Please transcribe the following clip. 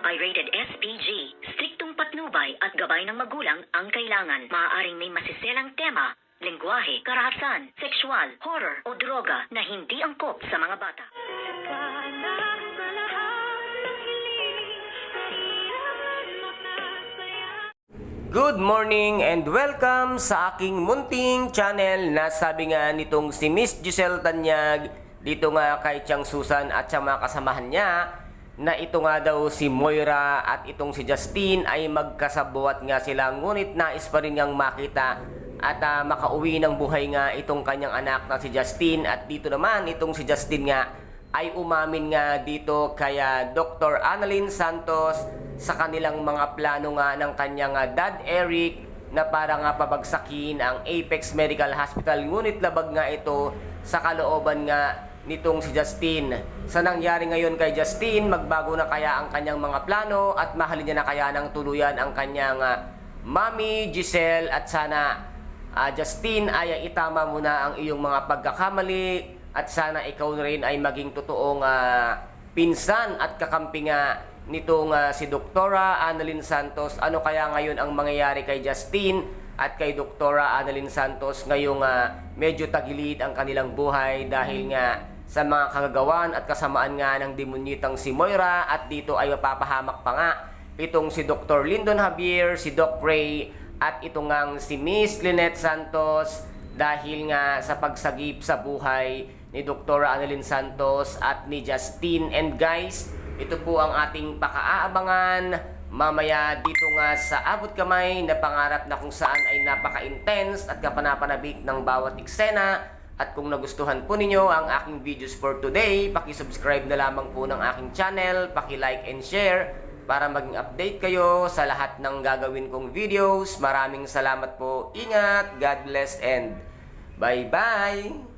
Pirated SPG. Striktong patnubay at gabay ng magulang ang kailangan. Maaaring may masiselang tema, lengguwahe, karahasan, sexual, horror o droga na hindi angkop sa mga bata. Good morning and welcome sa aking munting channel na sabi nga nitong si Miss Giselle Tanyag dito nga kay Tiang Susan at sa mga kasamahan niya na ito nga daw si Moira at itong si Justine ay magkasabuat nga sila, ngunit nais pa rin ngang makita at makauwi ng buhay nga itong kanyang anak na si Justine. At dito naman itong si Justine nga ay umamin nga dito kaya Dr. Annalyn Santos sa kanilang mga plano nga ng kanyang dad Eric na para nga pabagsakin ang Apex Medical Hospital, ngunit labag nga ito sa kalooban nga nitong si Justine. Sa nangyari ngayon kay Justine, magbago na kaya ang kanyang mga plano at mahalin niya na kaya ng tuluyan ang kanyang Mami Giselle. At sana Justine ay itama mo na ang iyong mga pagkakamali at sana ikaw rin ay maging totoong pinsan at kakampi nga nitong si Doktora Annalyn Santos. Ano kaya ngayon ang mangyayari kay Justine at kay Doktora Annalyn Santos ngayong medyo tagilid ang kanilang buhay dahil nga sa mga kagagawan at kasamaan nga ng demonyitang si Moira, at dito ay mapapahamak pa nga itong si Dr. Lyndon Javier, si Doc Ray at itong nga si Miss Lynette Santos dahil nga sa pagsagip sa buhay ni Doktora Annalyn Santos at ni Justine. And guys, ito po ang ating pakaaabangan mamaya dito nga sa Abot Kamay na pangarap na kung saan ay napaka-intense at kapanapanabik ng bawat eksena. At kung nagustuhan po ninyo ang aking videos for today, paki-subscribe na lamang po ng aking channel, paki-like and share para maging update kayo sa lahat ng gagawin kong videos. Maraming salamat po. Ingat, God bless and bye-bye!